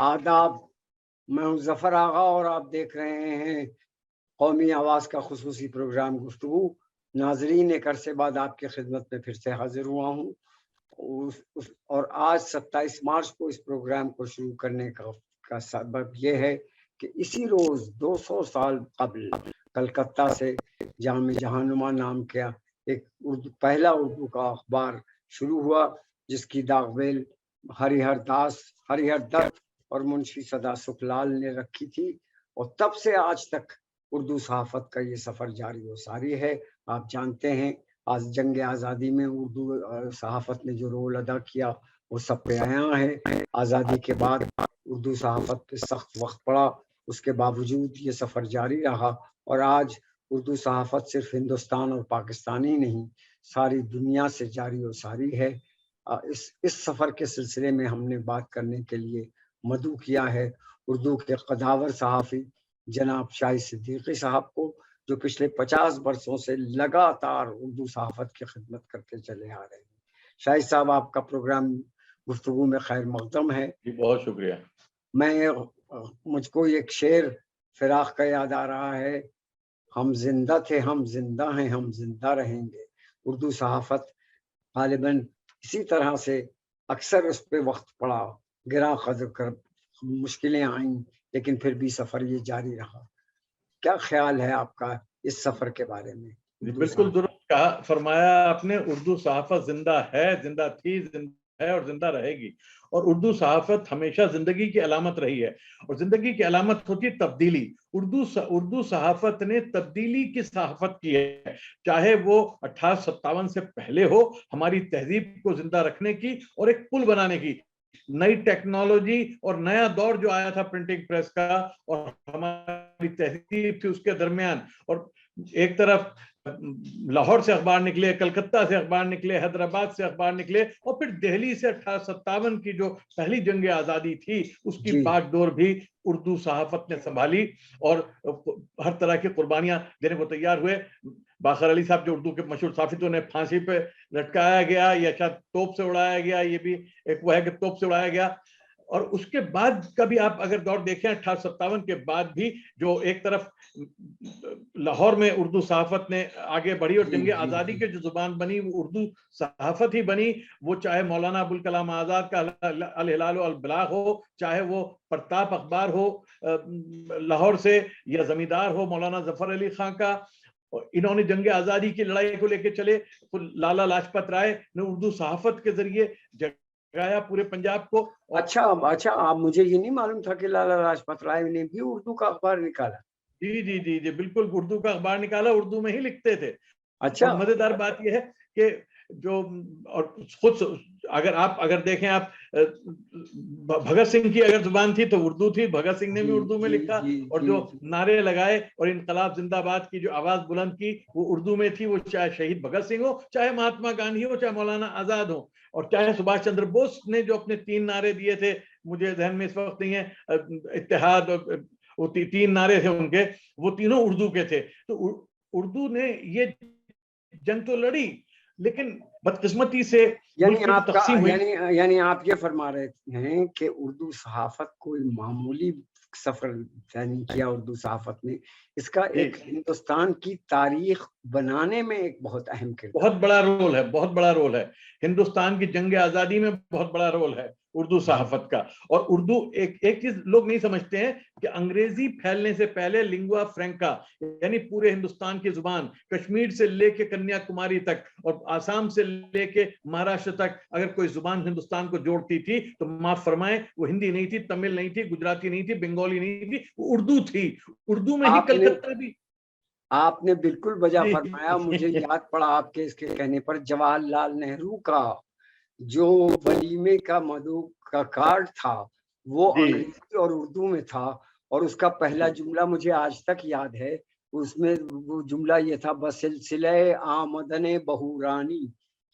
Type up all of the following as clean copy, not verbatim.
आदाब। मैं हूं जफर आगा और आप देख रहे हैं कौमी आवाज़ का खुसूसी प्रोग्राम गुफ्तगू। नाजरीन, एक अरसे बाद आपकी खिदमत में फिर से हाजिर हुआ हूँ। और आज 27 मार्च को इस प्रोग्राम को शुरू करने का सबब यह है कि इसी रोज़ 200 साल कबल कलकत्ता से जाम जहानुमा नाम का एक पहला उर्दू का अखबार शुरू हुआ, जिसकी दागवेल हरिहर दत्त और मुंशी सदा सुखलाल ने रखी थी। और तब से आज तक उर्दू सहाफ़त का ये सफ़र जारी व सारी है। आप जानते हैं, आज जंग आज़ादी में उर्दू सहाफ़त ने जो रोल अदा किया वो सब पे आया है। आज़ादी के बाद उर्दू सहाफ़त पे सख्त वक्त पड़ा, उसके बावजूद ये सफ़र जारी रहा और आज उर्दू सहाफ़त सिर्फ हिंदुस्तान और पाकिस्तान ही नहीं, सारी दुनिया से जारी व सारी है। इस सफ़र के सिलसिले में हमने बात करने के लिए मदऊ किया है उर्दू के कदावर सहाफ़ी जनाब शाही सिद्दीकी साहब को, जो पिछले 50 बरसों से लगातार उर्दू सहाफ़त की खिदमत करते चले आ रहे हैं। शाही साहब, आपका प्रोग्राम गुफ्तगू में खैर मकदम है। जी, बहुत शुक्रिया। मुझको एक शेर फिराक का याद आ रहा है, हम जिंदा थे, हम जिंदा हैं, हम जिंदा रहेंगे। उर्दू सहाफ़त गालिबन इसी तरह से अक्सर उस पे वक्त पड़ा, गिरा कदर कर, मुश्किलें आईं, लेकिन फिर भी सफ़र ये जारी रहा। क्या ख्याल है आपका इस सफ़र के बारे में? बिल्कुल दुरुस्त कहा, फरमाया आपने। उर्दू सहाफ़त जिंदा है, जिंदा थी, जिंदा है और जिंदा रहेगी। और उर्दू सहाफ़त हमेशा जिंदगी की अलामत रही है और जिंदगी की अलामत होती है तब्दीली। उर्दू सहाफ़त ने तब्दीली की सहाफ़त की है, चाहे वो 1857 से पहले हो, हमारी तहजीब को जिंदा रखने की और एक पुल बनाने की। नई टेक्नोलॉजी और नया दौर जो आया था प्रिंटिंग प्रेस का और हमारी तहजीब थी उसके दरमियान, और एक तरफ लाहौर से अखबार निकले, कलकत्ता से अखबार निकले, हैदराबाद से अखबार निकले, और फिर दिल्ली से 1857 की जो पहली जंग आज़ादी थी उसकी बागडोर भी उर्दू सहाफ़त ने संभाली और हर तरह की कुर्बानियां देने को तैयार हुए। बाखर अली साहब जो उर्दू के मशहूर साफ़ी थे, उन्हें फांसी पे लटकाया गया या शायद तोप से उड़ाया गया, ये भी एक वो है कि तोप से उड़ाया गया। और उसके बाद का भी आप अगर दौर देखें, 1857 के बाद भी जो एक तरफ लाहौर में उर्दू सहाफ़त ने आगे बढ़ी और जंग आज़ादी के जो जुबान बनी वो उर्दू सहाफ़त ही बनी, वो चाहे मौलाना अबुल कलाम आज़ाद का अल हिलाल अल बलाग हो, चाहे वो प्रताप अखबार हो लाहौर से, या जमींदार हो मौलाना जफर अली खां का। इन्होंने जंग आज़ादी की लड़ाई को लेकर चले, तो लाला लाजपत राय ने उर्दू सहाफ़त के जरिए जगाया पूरे पंजाब को। अच्छा, आप, मुझे ये नहीं मालूम था कि लाला लाजपत राय ने भी उर्दू का अखबार निकाला। जी जी जी जी, बिल्कुल उर्दू का अखबार निकाला, उर्दू में ही लिखते थे। अच्छा। और मजेदार बात यह है कि जो और खुद अगर देखें आप, भगत सिंह की अगर जुबान थी तो उर्दू थी, भगत सिंह ने भी उर्दू में लिखा। और जो नारे लगाए और इनकलाब जिंदाबाद की जो आवाज बुलंद की वो उर्दू में थी, वो चाहे शहीद भगत सिंह हो, चाहे महात्मा गांधी हो, चाहे मौलाना आजाद हो, और चाहे सुभाष चंद्र बोस ने जो अपने 3 नारे दिए थे, मुझे ध्यान में इस वक्त नहीं है, इत्तेहाद, वो 3 नारे थे उनके, वो तीनों उर्दू के थे। तो उर्दू ने ये जंग तो लड़ी, लेकिन बदकिस्मती से यानी आप ये फरमा रहे हैं कि उर्दू सहाफ़त कोई मामूली सफर नहीं किया उर्दू सहाफ़त ने, इसका एक हिंदुस्तान की तारीख बनाने में एक बहुत अहम किरदार, बहुत बड़ा रोल है, बहुत बड़ा रोल है। हिंदुस्तान की जंग आज़ादी में बहुत बड़ा रोल है उर्दू सहाफ़त का। और उर्दू एक चीज लोग नहीं समझते हैं कि अंग्रेजी फैलने से पहले लिंगुआ फ्रैंका, यानी पूरे हिंदुस्तान की जुबान, कश्मीर से लेके कन्याकुमारी तक और आसाम से लेके महाराष्ट्र तक, अगर कोई जुबान हिंदुस्तान को जोड़ती थी तो माफ फरमाएं, वो हिंदी नहीं थी, तमिल नहीं थी, गुजराती नहीं थी, बंगाली नहीं थी, वो उर्दू थी। उर्दू में ही कलकत्ता भी। आपने बिल्कुल बजा फरमाया। मुझे याद पड़ा आपके इसके कहने पर, जवाहरलाल नेहरू का जो वलीमे का मधु का कार्ड था वो अंग्रेजी और उर्दू में था, और उसका पहला जुमला मुझे आज तक याद है। उसमें वो जुमला ये था, बसिलसिले आमदने बहुरानी।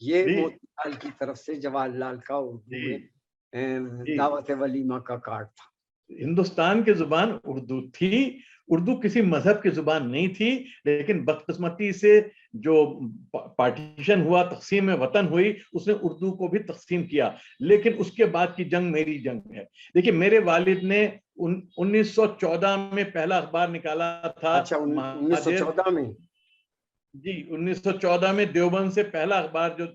ये मोतीलाल की तरफ से जवाहरलाल का उर्दू में दावत वलीमा का कार्ड था। हिंदुस्तान की जुबान उर्दू थी उर्दू किसी मजहब की जुबान नहीं थी, लेकिन बदकिस्मती से जो पार्टीशन हुआ, तकसीम वतन हुई, उसने उर्दू को भी तकसीम किया। लेकिन उसके बाद की जंग मेरी जंग है। देखिए, मेरे वालिद ने 1914 में पहला अखबार निकाला था। अच्छा, 1914 में? जी, 1914 में देवबंद से पहला अखबार जो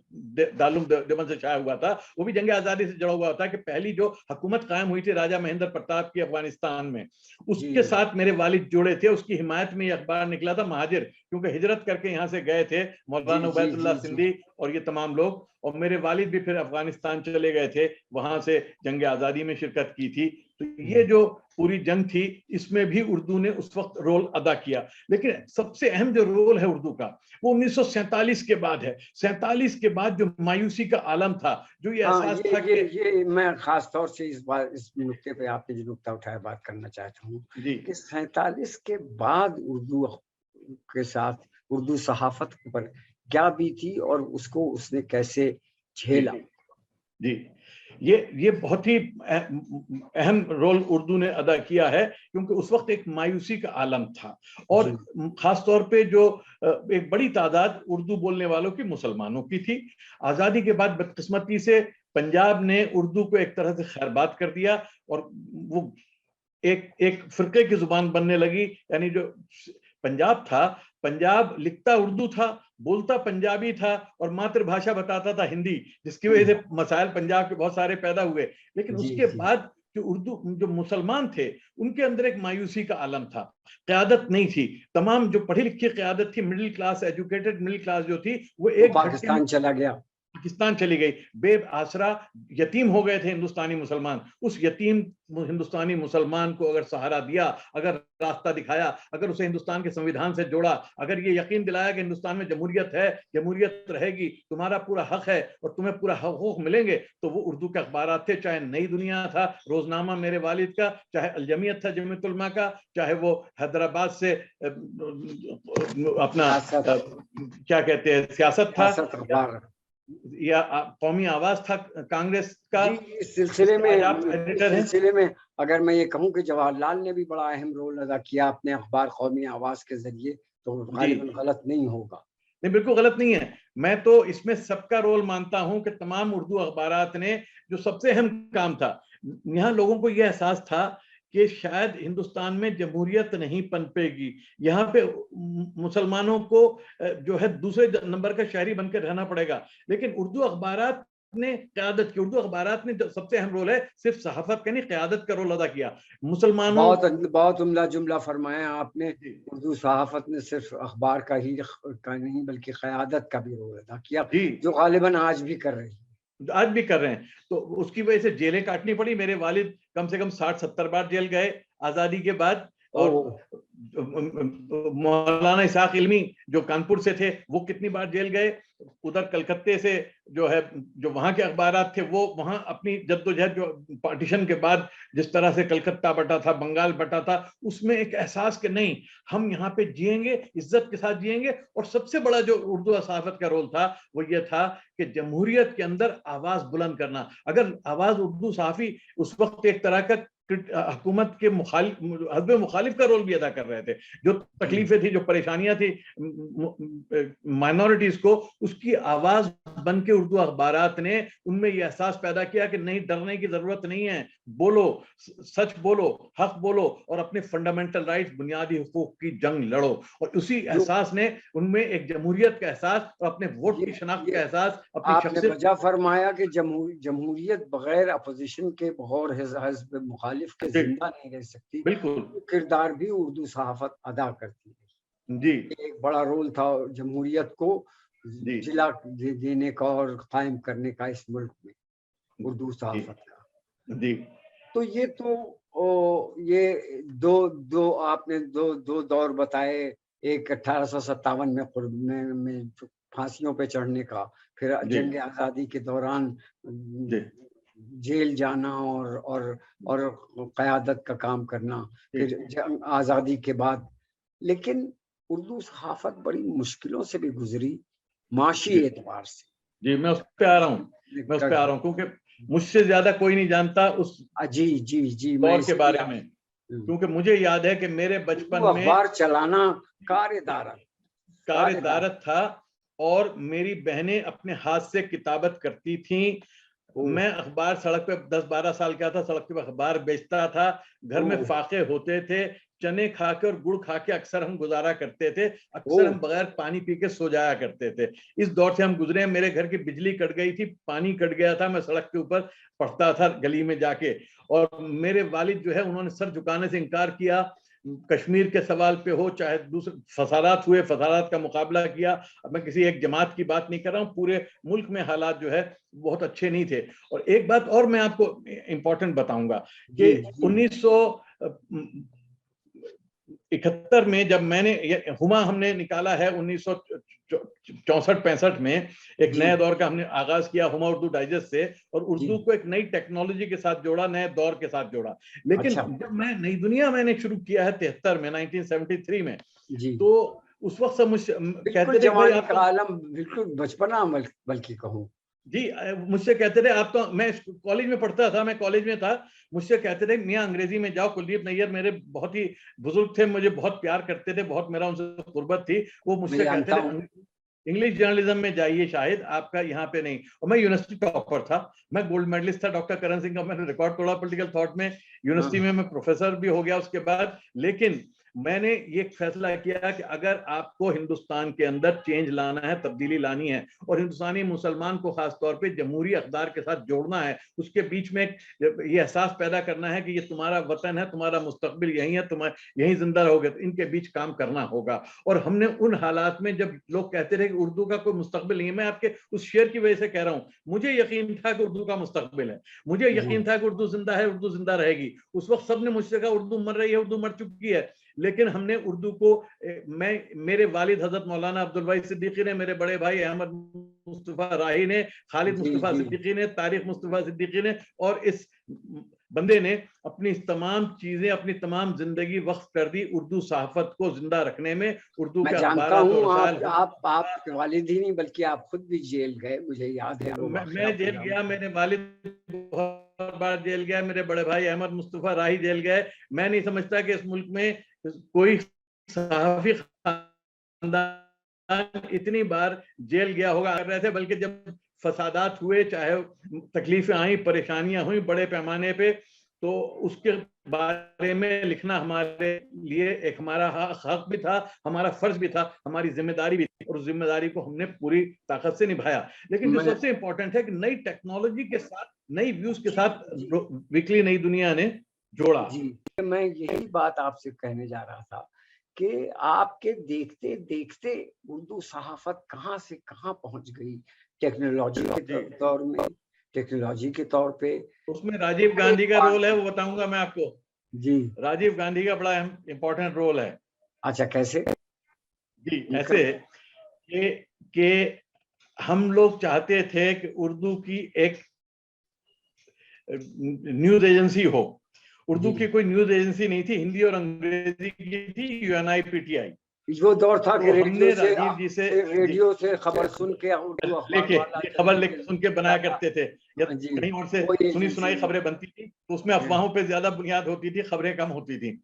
दारुल देवबंद से शाया हुआ था, वो भी जंग आजादी से जुड़ा हुआ था कि पहली जो हुकूमत कायम हुई थी राजा महेंद्र प्रताप की अफगानिस्तान में, उसके साथ मेरे वालिद जुड़े थे। उसकी हिमायत में ये अखबार निकला था, महाजिर, क्योंकि हिजरत करके यहाँ से गए थे मौलाना उबैदुल्लाह सिंधी और ये तमाम लोग, और मेरे वालिद भी फिर अफगानिस्तान चले गए थे, वहां से जंग आजादी में शिरकत की थी। तो ये जो पूरी जंग थी, इसमें भी उर्दू ने उस वक्त रोल अदा किया। लेकिन सबसे अहम जो रोल है उर्दू का, वो 1947 के बाद है। 47 के बाद जो मायूसी का आलम था, जो ये एहसास था कि ये मैं खास तौर से इस नुक्ते पे आपने जो नुक्ता उठाया बात करना चाहता हूँ कि 47 के बाद उर्दू के साथ उर्दू सहाफत पर क्या बीती और उसको उसने कैसे झेला। जी, ये बहुत ही अहम रोल उर्दू ने अदा किया है, क्योंकि उस वक्त एक मायूसी का आलम था, और खास तौर पे जो एक बड़ी तादाद उर्दू बोलने वालों की मुसलमानों की थी। आज़ादी के बाद बदकिस्मती से पंजाब ने उर्दू को एक तरह से खैरबाद कर दिया, और वो एक फिरके की जुबान बनने लगी। यानी जो पंजाब था, पंजाब लिखता उर्दू था, बोलता पंजाबी था, और मातृभाषा बताता था हिंदी, जिसकी वजह से मसाइल पंजाब के बहुत सारे पैदा हुए। लेकिन उसके बाद जो उर्दू जो मुसलमान थे, उनके अंदर एक मायूसी का आलम था, क़यादत नहीं थी। तमाम जो पढ़ी लिखी क़यादत थी, middle class, educated middle class जो थी, वो एक पाकिस्तान चला गया, पाकिस्तान चली गई। बेआसरा यतीम हो गए थे हिंदुस्तानी मुसलमान। उस यतीम हिंदुस्तानी मुसलमान को अगर सहारा दिया, अगर रास्ता दिखाया, अगर उसे हिंदुस्तान के संविधान से जोड़ा, अगर ये यकीन दिलाया कि हिंदुस्तान में जमहूरियत है, जमहूरियत रहेगी, तुम्हारा पूरा हक है और तुम्हें पूरा हकूक मिलेंगे, तो वो उर्दू के अखबारात थे। चाहे नई दुनिया था, रोजनामा मेरे वालिद का, चाहे अलजमियत था जमीयत उलमा का, चाहे वो हैदराबाद से अपना क्या कहते हैं सियासत था, या कौमी आवाज था कांग्रेस का। इस सिलसिले में अगर मैं ये कहूँ कि जवाहरलाल ने भी बड़ा अहम रोल अदा किया अपने अखबार कौमी आवाज के जरिए, तो गालिबन गलत नहीं होगा। नहीं, बिल्कुल गलत नहीं है। मैं तो इसमें सबका रोल मानता हूं कि तमाम उर्दू अखबारात ने जो सबसे अहम काम था, यहाँ लोगों को यह एहसास था कि शायद हिंदुस्तान में जमहूरियत नहीं पनपेगी, यहाँ पे मुसलमानों को जो है दूसरे नंबर का शहरी बनकर रहना पड़ेगा। लेकिन उर्दू अखबारात ने क़यादत की। उर्दू अखबारात ने सबसे अहम रोल है, सिर्फ सहाफत का नहीं, क़यादत का रोल अदा किया। मुसलमानों बहुत उम्दा जुमला फरमाया आपने। उर्दू सहाफत ने सिर्फ अखबार का नहीं बल्कि क़यादत का भी रोल अदा किया, जो गालिबन आज भी कर रहे हैं। तो उसकी वजह से जेलें काटनी पड़ी। मेरे वालिद कम से कम 60-70 बार जेल गए आजादी के बाद। और मौलाना इसाक इल्मी जो कानपुर से थे, वो कितनी बार जेल गए। उधर कलकत्ते से जो है, जो वहां के अखबारात थे, वो वहां अपनी जद्दोजहद, जो पार्टीशन के बाद जिस तरह से कलकत्ता बटा था, बंगाल बटा था, उसमें एक एहसास कि नहीं, हम यहाँ पे जिएंगे, इज्जत के साथ जिएंगे। और सबसे बड़ा जो उर्दू सहाफत का रोल था, वो ये था कि जमहूरियत के अंदर आवाज बुलंद करना। अगर आवाज उर्दू सहाफी उस वक्त एक तरह का हुकूमत के हज़्ब मुखालिफ का रोल भी अदा कर रहे थे। जो तकलीफें थी, जो परेशानियां थी माइनॉरिटीज को, उसकी आवाज बन के उर्दू अखबारात ने उनमें यह एहसास पैदा किया कि नहीं, डरने की जरूरत नहीं है, बोलो, सच बोलो, हक बोलो, और अपने फंडामेंटल राइट्स, बुनियादी हुकूक की जंग लड़ो। और उसी एहसास ने उनमें एक जमहूरियत का एहसास और अपने वोट की शनाख्त का एहसास, आपने वजह फरमाया कि जमहूरियत बगैर अपोजिशन के और हिज़्ब मुखालिफ के जिंदा नहीं रह सकती। बिल्कुल, किरदार भी उर्दू सहाफत अदा करती है। जी, एक बड़ा रोल था जमहूरियत को जिला देने का और कायम करने का इस मुल्क में, उर्दू सहाफत का। जी। तो ये दो आपने दो दौर बताए। एक 1857 में फांसियों पे चढ़ने का, फिर जंग आजादी के दौरान जेल जाना और क़यादत का काम करना, फिर जंग आजादी के बाद। लेकिन उर्दू सहाफत बड़ी मुश्किलों से भी गुजरी माशी एतबार से। जी, मैं उस पे आ रहा हूँ, क्योंकि मुझसे ज्यादा कोई नहीं जानता उस जी दौर के बारे में। क्योंकि मुझे याद है कि मेरे बचपन में अखबार चलाना कार्यदारत था और मेरी बहनें अपने हाथ से किताबत करती थीं। मैं अखबार सड़क पे 10-12 साल का था, सड़क पे अखबार बेचता था। घर में फाके होते थे, चने खा के और गुड़ खा के अक्सर हम गुजारा करते थे। अक्सर हम बगैर पानी पी के सो जाया करते थे। इस दौर से हम गुजरे। मेरे घर की बिजली कट गई थी, पानी कट गया था, मैं सड़क के ऊपर पढ़ता था गली में जाके। और मेरे वालिद जो है उन्होंने सर झुकाने से इनकार किया। कश्मीर के सवाल पे हो, चाहे दूसरे फसादात हुए, फसादात का मुकाबला किया। अब मैं किसी एक जमात की बात नहीं कर रहा हूँ, पूरे मुल्क में हालात जो है बहुत अच्छे नहीं थे। और एक बात और मैं आपको इंपॉर्टेंट बताऊंगा कि 1971 में जब मैंने हुमा हमने निकाला है 1964-65 में, एक नए दौर का हमने आगाज किया हुमा उर्दू डाइजेस्ट से, और उर्दू को एक नई टेक्नोलॉजी के साथ जोड़ा, नए दौर के साथ जोड़ा। लेकिन जब मैं नई दुनिया मैंने शुरू किया है 73 में, 1973 में, तो उस वक्त सब मुझसे कहते थे भाई आप आलम बिल्कुल बचपना बल्कि कहूँ जी, मुझसे कहते थे आप तो, मैं कॉलेज में पढ़ता था, मैं कॉलेज में था, मुझसे कहते थे मियाँ अंग्रेजी में जाओ। कुलदीप नैयर मेरे बहुत ही बुजुर्ग थे, मुझे बहुत प्यार करते थे, बहुत मेरा उनसे कुर्बत थी। वो मुझसे कहते थे इंग्लिश जर्नलिज्म में जाइए, शायद आपका यहाँ पे नहीं। और मैं यूनिवर्सिटी टॉपर था, मैं गोल्ड मेडलिस्ट था डॉक्टर करण सिंह का, मैंने रिकॉर्ड तोड़ा पॉलिटिकल थॉट में। यूनिवर्सिटी में मैं प्रोफेसर भी हो गया उसके बाद। लेकिन मैंने ये फैसला किया कि अगर आपको हिंदुस्तान के अंदर चेंज लाना है, तब्दीली लानी है, और हिंदुस्तानी मुसलमान को खासतौर पे जमहूरी अक़दार के साथ जोड़ना है, उसके बीच में ये एहसास पैदा करना है कि ये तुम्हारा वतन है, तुम्हारा मुस्तकबिल यही है, तुम यहीं जिंदा रहोगे, तो इनके बीच काम करना होगा। और हमने उन हालात में जब लोग कहते थे कि उर्दू का कोई मुस्तकबिल नहीं है, मैं आपके उस शेर की वजह से कह रहा हूँ, मुझे यकीन था कि उर्दू का मुस्तकबिल है, मुझे यकीन था कि उर्दू जिंदा है, उर्दू जिंदा रहेगी। उस वक्त सबने मुझसे कहा उर्दू मर रही है, उर्दू मर चुकी है। लेकिन हमने उर्दू को, मेरे वालिद हजरत मौलाना अब्दुल वाहिद सिद्दीकी ने, मेरे बड़े भाई अहमद मुस्तफा राही ने, खालिद मुस्तफा सिद्दीकी ने, तारिक मुस्तफा सिद्दीकी ने, और इस बंदे ने अपनी तमाम चीजें, अपनी तमाम जिंदगी वक्फ कर दी उर्दू सहाफत को जिंदा रखने में। उर्दू मैं जानता हूँ आप वालिद ही नहीं बल्कि आप खुद भी जेल गए, मुझे याद है। मैं जेल गया, मेरे वालिद बहुत बार जेल गया, मेरे बड़े भाई अहमद मुस्तफा राही जेल गए। मैं नहीं समझता कि इस मुल्क में कोई सहाफी खानदान इतनी बार जेल गया होगा रहे थे। बल्कि जब फसादात हुए, चाहे तकलीफें आई, परेशानियां हुई बड़े पैमाने पे, तो उसके बारे में लिखना हमारे लिए एक हमारा हक भी था, हमारा फर्ज भी था, हमारी जिम्मेदारी भी थी, और उस जिम्मेदारी को हमने पूरी ताकत से निभाया। लेकिन जो सबसे इंपॉर्टेंट है कि नई टेक्नोलॉजी के साथ, नई व्यूज के साथ वीकली नई दुनिया ने जोड़ा। जी, मैं यही बात आपसे कहने जा रहा था कि आपके देखते देखते उर्दू सहाफत कहाँ से कहाँ पहुंच गई टेक्नोलॉजी के दौर में, टेक्नोलॉजी के तौर पे। उसमें राजीव गांधी का रोल है, वो बताऊंगा मैं आपको। जी, राजीव गांधी का बड़ा इंपॉर्टेंट रोल है। अच्छा, कैसे? जी, ऐसे कि हम लोग चाहते थे कि उर्दू की एक न्यूज एजेंसी हो। उर्दू की कोई न्यूज एजेंसी नहीं थी, हिंदी और अंग्रेजी की थी, UNI-PTI। वो दौर था कि रेडियो से खबर सुन के उर्दू खबर लेके सुन के बनाया करते थे, या कहीं और से सुनी सुनाई खबरें बनती थी, तो उसमें अफवाहों पे ज्यादा बुनियाद होती थी, खबरें कम होती थी।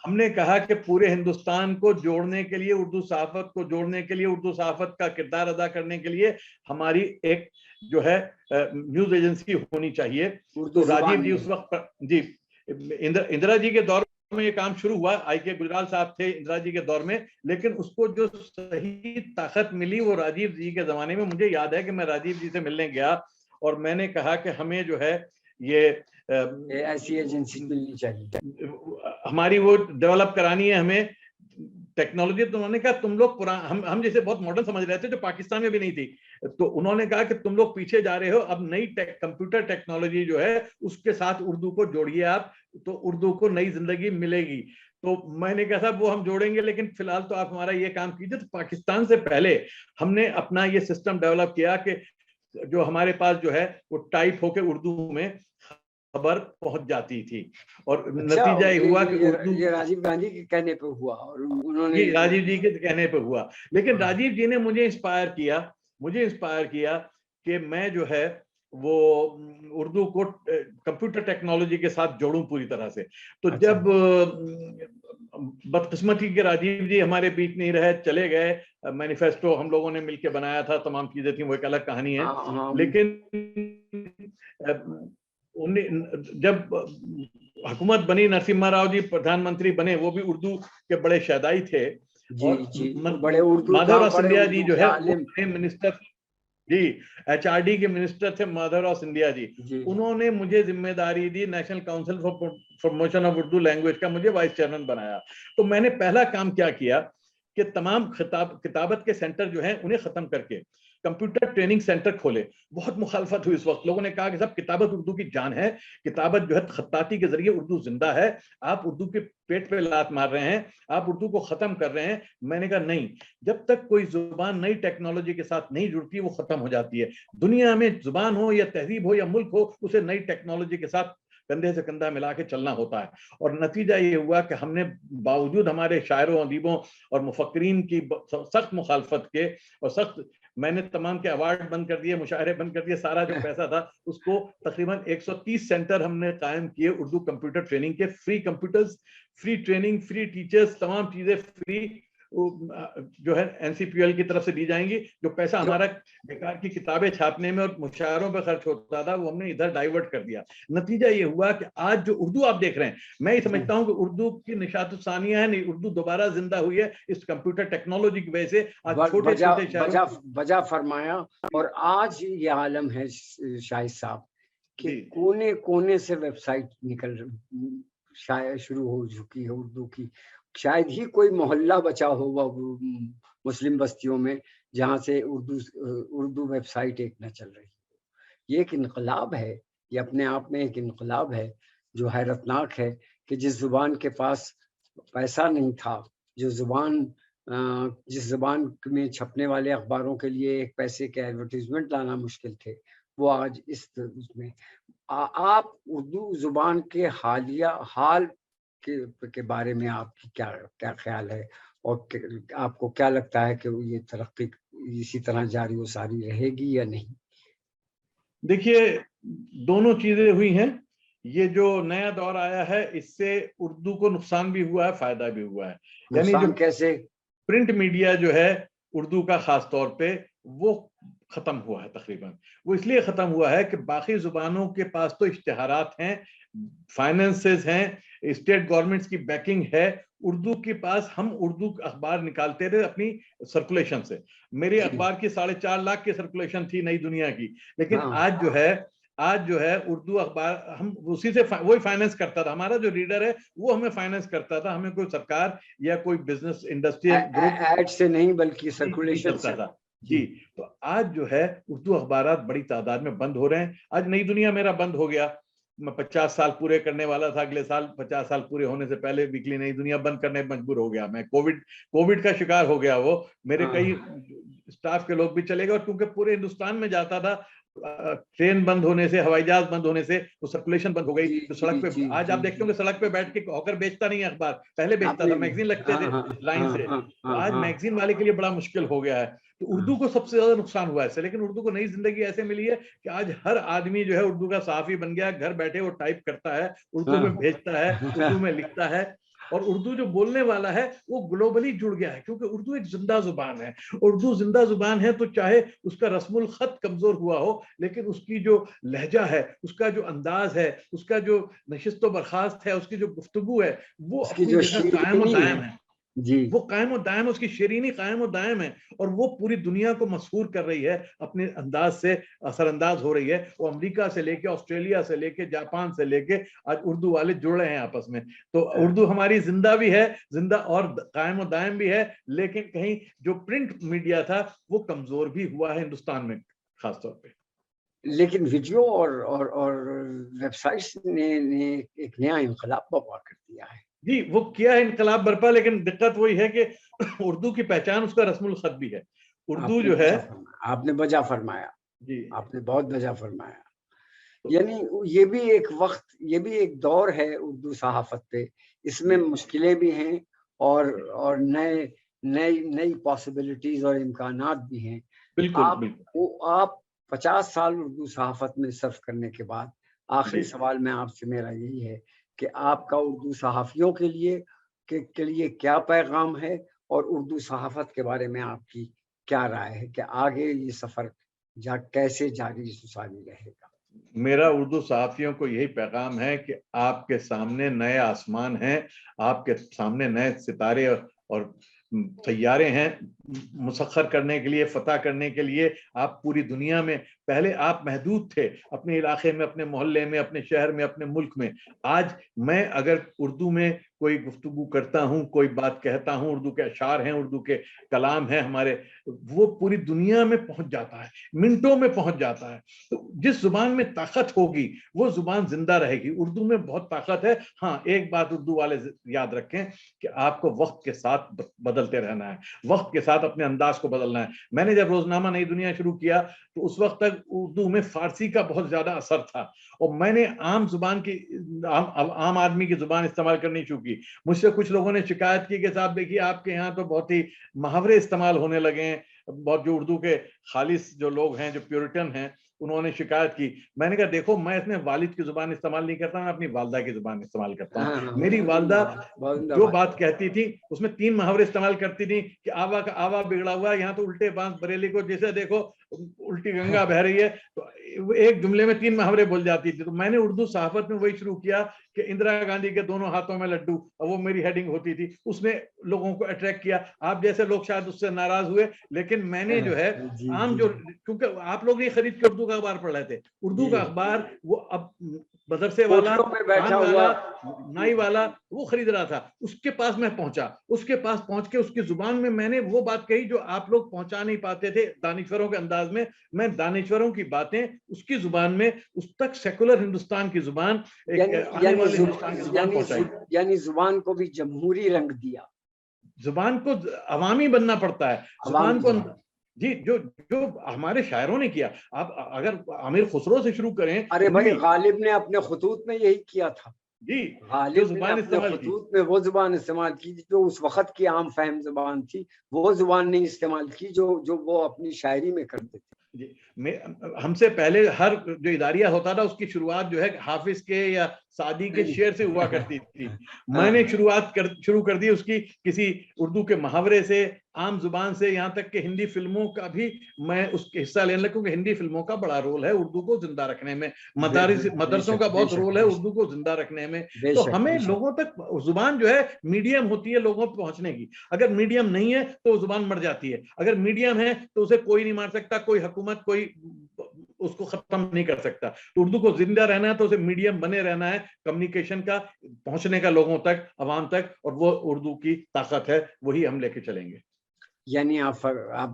हमने कहा कि पूरे हिंदुस्तान को जोड़ने के लिए, उर्दू सहाफत को जोड़ने के लिए, उर्दू सहाफत का किरदार अदा करने के लिए हमारी एक जो है न्यूज एजेंसी होनी चाहिए। तो राजीव जी उस वक्त, जी, इंदिरा जी के दौर में ये काम शुरू हुआ, IK गुजराल साहब थे इंदिरा जी के दौर में, लेकिन उसको जो सही ताकत मिली वो राजीव जी के जमाने में। मुझे याद है कि मैं राजीव जी से मिलने गया और मैंने कहा कि हमें जो है ये ऐसी एजेंसी मिलनी चाहिए, हमारी वो डेवलप करानी है हमें टेक्नोलॉजी। तो उन्होंने कहा तुम लोग हम जैसे बहुत मॉडर्न समझ रहे थे, जो पाकिस्तान में भी नहीं थी। तो उन्होंने कहा कि तुम लोग पीछे जा रहे हो, अब नई कंप्यूटर टेक्नोलॉजी जो है उसके साथ उर्दू को जोड़िए आप, तो उर्दू को नई जिंदगी मिलेगी। तो मैंने कहा साहब वो हम जोड़ेंगे, लेकिन फिलहाल तो आप हमारा ये काम कीजिए। तो पाकिस्तान से पहले हमने अपना ये सिस्टम डेवलप किया कि जो हमारे पास जो है वो टाइप होकर उर्दू में खबर पहुंच जाती थी। और नतीजा ये हुआ कि उर्दू, ये राजीव गांधी के कहने पे हुआ, और उन्होंने राजीव जी के कहने पे हुआ। लेकिन राजीव जी ने मुझे इंस्पायर किया कि मैं जो है वो उर्दू को कंप्यूटर टेक्नोलॉजी के साथ जोड़ूं पूरी तरह से। तो अच्छा। जब बदकिस्मती के राजीव जी हमारे बीच नहीं रहे, चले गए, मैनिफेस्टो हम लोगों ने मिलकर बनाया था, तमाम चीजें थी, वो एक अलग कहानी है। लेकिन जब हुकूमत बनी, नरसिम्हा राव जी प्रधानमंत्री बने, वो भी उर्दू के बड़े शहदाई थे। और बड़े उर्दू माधवराव सिंधिया जी जो है आलिम, मिनिस्टर जी, एचआरडी के मिनिस्टर थे माधवराव सिंधिया जी। उन्होंने मुझे जिम्मेदारी दी national council for promotion of Urdu language का, मुझे वाइस चेयरमैन बनाया। तो मैंने पहला काम क्या किया कि तमाम किताबत के सेंटर जो हैं उन्हें खत्म करके कंप्यूटर ट्रेनिंग सेंटर खोले। बहुत मुखालफत हुई इस वक्त, लोगों ने कहा कि सब किताबत उर्दू की जान है, किताबत जो है खत्ताती के जरिए उर्दू जिंदा है, आप उर्दू के पेट पे लात मार रहे हैं, आप उर्दू को खत्म कर रहे हैं। मैंने कहा नहीं, जब तक कोई जुबान नई टेक्नोलॉजी के साथ नहीं जुड़ती वो खत्म हो जाती है। दुनिया में जुबान हो या तहजीब हो या मुल्क हो, उसे नई टेक्नोलॉजी के साथ कंधे से कंधा मिला के चलना होता है। और नतीजा ये हुआ कि हमने बावजूद हमारे शायरों, अदीबों और मुफक्किरीन की सख्त मुखालफत के और सख्त, मैंने तमाम के अवार्ड बंद कर दिए, मुशायरे बंद कर दिए, सारा जो पैसा था उसको तकरीबन 130 सेंटर हमने कायम किए उर्दू कंप्यूटर ट्रेनिंग के। Free computers, free training, free teachers, तमाम चीजें फ्री जो है एनसीपीएल की तरफ से दी जाएंगी। जो पैसा हमारा बेकार की किताबें छापने में और मुशायरों पर खर्च होता था वो हमने इधर डाइवर्ट कर दिया। नतीजा ये हुआ कि आज जो उर्दू आप देख रहे हैं, मैं ये समझता हूं कि उर्दू की निशात सानिया है, नहीं, उर्दू दोबारा जिंदा हुई है इस कंप्यूटर टेक्नोलॉजी की वजह से। आज छोटे छोटे शहरों बजा फरमाया। और आज ये आलम है शाहिद साहब कि कोने कोने से वेबसाइट निकल शायद शुरू हो चुकी है उर्दू की। शायद ही कोई मोहल्ला बचा होगा मुस्लिम बस्तियों में जहां से उर्दू वेबसाइट एक न चल रही। ये एक इनकलाब है, ये अपने आप में एक इनकलाब है जो हैरतनाक है कि जिस जुबान के पास पैसा नहीं था, जिस जुबान में छपने वाले अखबारों के लिए एक पैसे के एडवर्टीजमेंट लाना मुश्किल थे, वो आज इस उसमें। आप उर्दू जुबान के हालिया हाल के बारे में आपकी क्या ख्याल है, और आपको क्या लगता है कि ये तरक्की इसी तरह जारी व सारी रहेगी या नहीं? देखिए, दोनों चीजें हुई हैं। ये जो नया दौर आया है इससे उर्दू को नुकसान भी हुआ है, फायदा भी हुआ है। यानी जो कैसे? प्रिंट मीडिया जो है उर्दू का खास तौर पे वो खत्म हुआ है तकरीबन। वो इसलिए खत्म हुआ है कि बाकी जुबानों के पास तो इश्तिहारात हैं, फाइनेंसेस हैं, स्टेट गवर्नमेंट्स की बैकिंग है। उर्दू के पास, हम उर्दू अखबार निकालते रहे अपनी सर्कुलेशन से। मेरे अखबार की 4.5 लाख की सर्कुलेशन थी नई दुनिया की, लेकिन आज जो है उर्दू अखबार हम उसी से वही फाइनेंस करता था। हमारा जो रीडर है वो हमें फाइनेंस करता था, हमें कोई सरकार या कोई बिजनेस इंडस्ट्रियल ग्रुप ऐड से नहीं बल्कि सर्कुलेशन से था जी। तो आज जो है उर्दू अखबार बड़ी तादाद में बंद हो रहे हैं। आज नई दुनिया मेरा बंद हो गया, मैं 50 साल पूरे करने वाला था, अगले साल 50 साल पूरे होने से पहले वीकली नई दुनिया बंद करने पर मजबूर हो गया। मैं कोविड का शिकार हो गया। वो मेरे कई स्टाफ के लोग भी चले गए, और क्योंकि पूरे हिंदुस्तान में जाता था, ट्रेन बंद होने से, हवाई जहाज बंद होने से वो सर्कुलेशन बंद हो गई। तो सड़क पे आज आप देखते हो कि सड़क पे बैठ के हॉकर बेचता नहीं है अखबार, पहले बेचता था, मैगजीन लगते थे लाइन से। तो आज मैगजीन वाले के लिए बड़ा मुश्किल हो गया है। तो उर्दू को सबसे ज्यादा नुकसान हुआ है इससे। लेकिन उर्दू को नई जिंदगी ऐसे मिली है कि आज हर आदमी जो है उर्दू का सहाफी बन गया। घर बैठे वो टाइप करता है, उर्दू में भेजता है, उर्दू में लिखता है, और उर्दू जो बोलने वाला है वो ग्लोबली जुड़ गया है, क्योंकि उर्दू एक जिंदा जुबान है। उर्दू जिंदा जुबान है तो चाहे उसका रस्मुल खत कमजोर हुआ हो, लेकिन उसकी जो लहजा है, उसका जो अंदाज है, उसका जो नशिस्तो बर्खास्त है, उसकी जो गुफ्तगू है, वो अपनी जगह कायम और दायम है जी। वो कायम और दायम, उसकी शरीनी कायम और दायम है, और वो पूरी दुनिया को मशहूर कर रही है, अपने अंदाज से असरअंदाज हो रही है। वो अमेरिका से लेके, ऑस्ट्रेलिया से लेके, जापान से लेके आज उर्दू वाले जुड़ रहे हैं आपस में। तो उर्दू हमारी जिंदा भी है, जिंदा और कायम और दायम भी है। लेकिन कहीं जो प्रिंट मीडिया था वो कमजोर भी हुआ है हिंदुस्तान में खासतौर पे। लेकिन वीडियो और वेबसाइट्स ने एक नया इनकलाब बर्पा कर दिया है। जी, वो किया है इनकलाब बर्पा, लेकिन दिक्कत वही है कि उर्दू की पहचान उसका रस्मुल खत भी है। उर्दू जो है, आपने बजा फरमाया जी, आपने बहुत बजा फरमाया। यानी ये भी एक दौर है उर्दू सहाफत पे, इसमें मुश्किलें भी हैं और नई पॉसिबिलिटीज और इम्कानात भी हैं। बिल्कुल। आप 50 साल उर्दू सहाफ़त में सर्फ करने के बाद आखिरी सवाल मैं आपसे मेरा यही है कि आपका उर्दू सहाफ़ियों के लिए क्या पैगाम है और उर्दू सहाफ़त के बारे में आपकी क्या राय है कि आगे ये सफ़र कैसे जारी रहेगा? मेरा उर्दू सहाफ़ियों को यही पैगाम है कि आपके सामने नए आसमान हैं, आपके सामने नए सितारे और तैयारे हैं मुसख्खर करने के लिए, फतह करने के लिए। आप पूरी दुनिया में, पहले आप महदूद थे अपने इलाके में, अपने मोहल्ले में, अपने शहर में, अपने मुल्क में। आज मैं अगर उर्दू में कोई गुफ्तगू करता हूँ, कोई बात कहता हूँ, उर्दू के अशार हैं, उर्दू के कलाम हैं हमारे, वो पूरी दुनिया में पहुंच जाता है, मिनटों में पहुंच जाता है। तो जिस जुबान में ताकत होगी वो जुबान जिंदा रहेगी। उर्दू में बहुत ताकत है। हाँ, एक बात उर्दू वाले याद रखें कि आपको वक्त के साथ बदलते रहना है, वक्त के साथ अपने अंदाज को बदलना है। मैंने जब रोजनामा नई दुनिया शुरू किया तो उस वक्त तक उर्दू में फारसी का बहुत ज्यादा असर था और मैंने आम जुबान की, आम आदमी की जुबान इस्तेमाल करनी शुरू की। मुझसे कुछ लोगों ने शिकायत की कि साहब देखिए आपके यहाँ तो बहुत ही मुहावरे इस्तेमाल होने लगे हैं। बहुत जो उर्दू के खालिस जो लोग हैं, जो प्योरिटन हैं, उन्होंने शिकायत की। मैंने कहा देखो, मैं इसमें वालिद की जुबान इस्तेमाल नहीं करता, मैं अपनी वालदा की जुबान इस्तेमाल करता हूँ। मेरी वालदा जो बात कहती थी उसमें 3 मुहावरे इस्तेमाल करती थी कि आवा का आवा बिगड़ा हुआ, यहाँ तो उल्टे बांस बरेली को जैसे देखो उल्टी गंगा बह रही है, तो एक जुमले में 3 मुहावरे बोल जाती थी। तो मैंने उर्दू सहाफत में वही शुरू किया कि इंदिरा गांधी के दोनों हाथों में लड्डू, और वो मेरी हेडिंग होती थी, उसने लोगों को अट्रैक्ट किया। आप जैसे लोग शायद उससे नाराज हुए, लेकिन मैंने जो है आम जो, क्योंकि आप लोग नहीं खरीद के उर्दू का अखबार पढ़ रहे थे, उर्दू का अखबार वो अब मदरसे वाला, पान वाला, नाई वाला वो खरीद रहा था, उसके पास मैं पहुंचा। उसके पास पहुंच के उसकी जुबान में मैंने वो बात कही जो आप लोग पहुंचा नहीं पाते थे दानिश्वरों के अंदाज में। मैं दानिश्वरों की बातें उसकी जुबान में, उस तक सेकुलर हिंदुस्तान की जुबान, यानी जुबान को भी जमहूरी रंग दिया। जुबान को अवामी बनना पड़ता है, जुबान को जी, जो जो हमारे शायरों ने किया। आप अगर आमिर खुसरो से शुरू करें, अरे भाई गालिब ने अपने खुतूत में यही किया था जी, गालिब ने अपने खुतूत में वो जुबान इस्तेमाल की जो उस वक्त की आम फहम जुबान थी, वो जुबान नहीं इस्तेमाल की जो वो अपनी शायरी में करते थे। जी, हमसे पहले हर जो इदारिया होता था उसकी शुरुआत जो है हाफिज के या सादी के शेर से हुआ करती थी। मैंने शुरू कर दी उसकी किसी उर्दू के मुहावरे से, आम जुबान से, यहाँ तक कि हिंदी फिल्मों का भी मैं उसके हिस्सा लेने लगा, क्योंकि हिंदी फिल्मों का बड़ा रोल है उर्दू को जिंदा रखने में, मदरसों का बहुत रोल है उर्दू को जिंदा रखने में। तो हमें लोगों तक जुबान जो है मीडियम होती है लोगों पर पहुंचने की। अगर मीडियम नहीं है तो जुबान मर जाती है, अगर मीडियम है तो उसे कोई नहीं मार सकता, कोई हुकूमत कोई उसको खत्म नहीं कर सकता। तो उर्दू को जिंदा रहना है तो उसे मीडियम बने रहना है कम्युनिकेशन का, पहुंचने का लोगों तक, अवाम तक, और वो उर्दू की ताकत है, वही हम लेके चलेंगे। यानी आप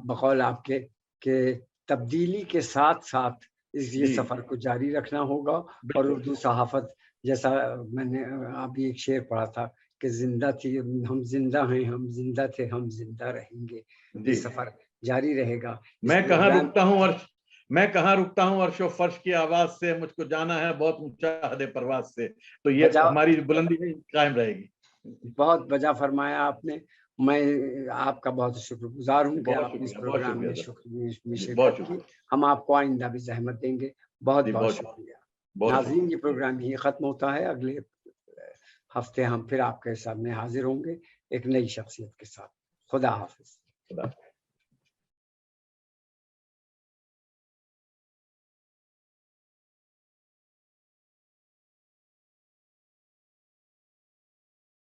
बकौल आपके के तब्दीली के साथ साथ ये सफर को जारी रखना होगा। और उर्दू सहाफत, जैसा मैंने अभी एक शेर पढ़ा था कि जिंदा थी हम जिंदा हैं, हम जिंदा थे हम जिंदा रहेंगे, ये सफर जारी रहेगा। मैं कहाँ रुकता हूँ अर्शो फर्श की आवाज से, मुझको जाना है बहुत ऊंचा हदे परवाज से। तो ये हमारी बुलंदी कायम रहेगी। बहुत वजह फरमाया आपने। मैं आपका बहुत शुक्रगुजार हूँ कि आपने इस प्रोग्राम में शिरकत की। हम आपको आइंदा भी जहमत देंगे। बहुत बहुत शुक्रिया। नाज़रीन, ये प्रोग्राम यही खत्म होता है। अगले हफ्ते हम फिर आपके सामने हाजिर होंगे एक नई शख्सियत के साथ। खुदा हाफिज।